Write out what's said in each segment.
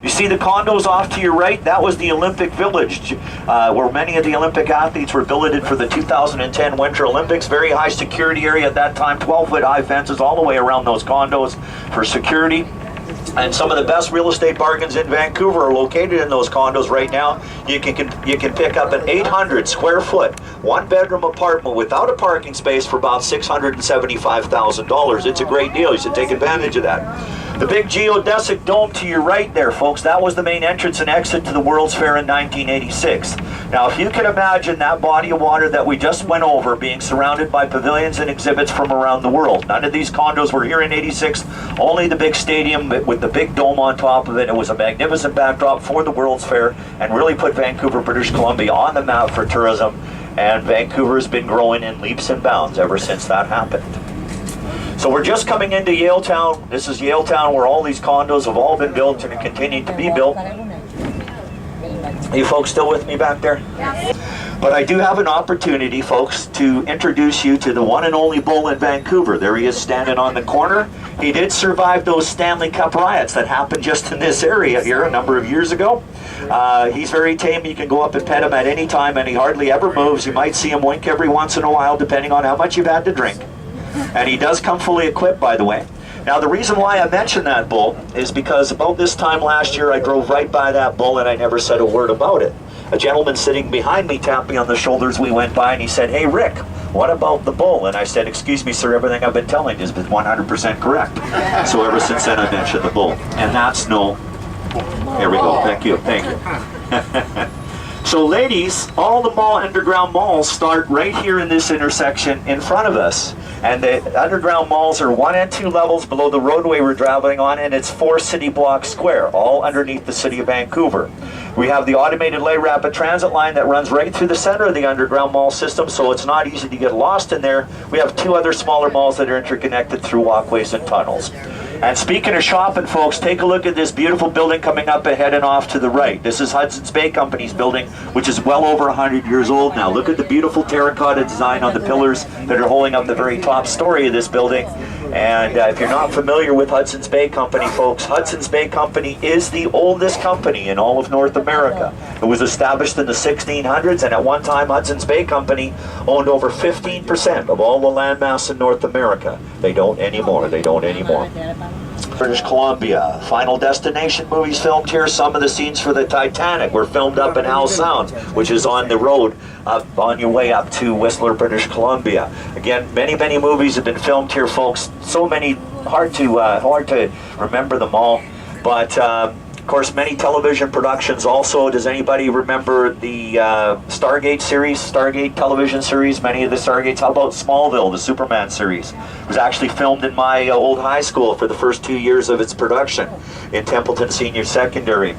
You see the condos off to your right? That was the Olympic Village, where many of the Olympic athletes were billeted for the 2010 Winter Olympics. Very high security area at that time, 12-foot high fences all the way around those condos for security. And some of the best real estate bargains in Vancouver are located in those condos right now. You can pick up an 800 square foot, one-bedroom apartment without a parking space for about $675,000. It's a great deal. You should take advantage of that. The big geodesic dome to your right there, folks, that was the main entrance and exit to the World's Fair in 1986. Now, if you can imagine that body of water that we just went over being surrounded by pavilions and exhibits from around the world. None of these condos were here in 86, only the big stadium with the big dome on top of it. It was a magnificent backdrop for the World's Fair and really put Vancouver, British Columbia on the map for tourism. And Vancouver has been growing in leaps and bounds ever since that happened. So we're just coming into Yaletown. This is Yaletown, where all these condos have all been built and continue to be built. Are you folks still with me back there? Yes. But I do have an opportunity, folks, to introduce you to the one and only bull in Vancouver. There he is standing on the corner. He did survive those Stanley Cup riots that happened just in this area here a number of years ago. He's very tame. You can go up and pet him at any time, and he hardly ever moves. You might see him wink every once in a while, depending on how much you've had to drink. And he does come fully equipped, by the way. Now, the reason why I mentioned that bull is because about this time last year, I drove right by that bull and I never said a word about it. A gentleman sitting behind me tapped me on the shoulders. We went by and he said, "Hey, Rick, what about the bull?" And I said, "Excuse me, sir, everything I've been telling you has been 100% correct." So ever since then, I mentioned the bull. And that's no... There we go. Thank you. Thank you. So ladies, all the underground malls start right here in this intersection in front of us. And the underground malls are 1 and 2 levels below the roadway we're traveling on, and it's 4 city blocks square, all underneath the city of Vancouver. We have the automated light rapid transit line that runs right through the center of the underground mall system, so it's not easy to get lost in there. We have 2 other smaller malls that are interconnected through walkways and tunnels. And speaking of shopping, folks, take a look at this beautiful building coming up ahead and off to the right. This is Hudson's Bay Company's building, which is well over 100 years old now. Look at the beautiful terracotta design on the pillars that are holding up the very top story of this building. And if you're not familiar with Hudson's Bay Company, folks, Hudson's Bay Company is the oldest company in all of North America. It was established in the 1600s, and at one time Hudson's Bay Company owned over 15% of all the landmass in North America. They don't anymore. They don't anymore. British Columbia. Final Destination movies filmed here. Some of the scenes for the Titanic were filmed up in Howe Sound, which is on the road up on your way up to Whistler, British Columbia. Again, many movies have been filmed here, folks. So many, hard to remember them all. But of course, many television productions also. Does anybody remember the Stargate series, Stargate television series? Many of the Stargates. How about Smallville, the Superman series? It was actually filmed in my old high school for the first 2 years of its production in Templeton Senior Secondary.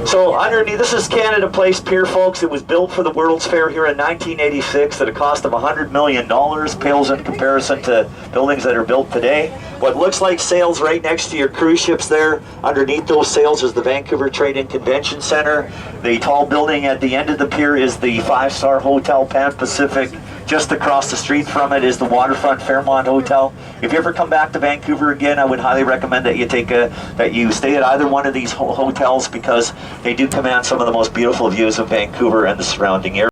So underneath, this is Canada Place Pier, folks. It was built for the World's Fair here in 1986 at a cost of $100 million. Pales in comparison to buildings that are built today. What looks like sails right next to your cruise ships there, underneath those sails is the Vancouver Trade and Convention Center. The tall building at the end of the pier is the 5-star Hotel Pan Pacific. Just across the street from it is the Waterfront Fairmont Hotel. If you ever come back to Vancouver again, I would highly recommend that you stay at either one of these hotels, because they do command some of the most beautiful views of Vancouver and the surrounding area.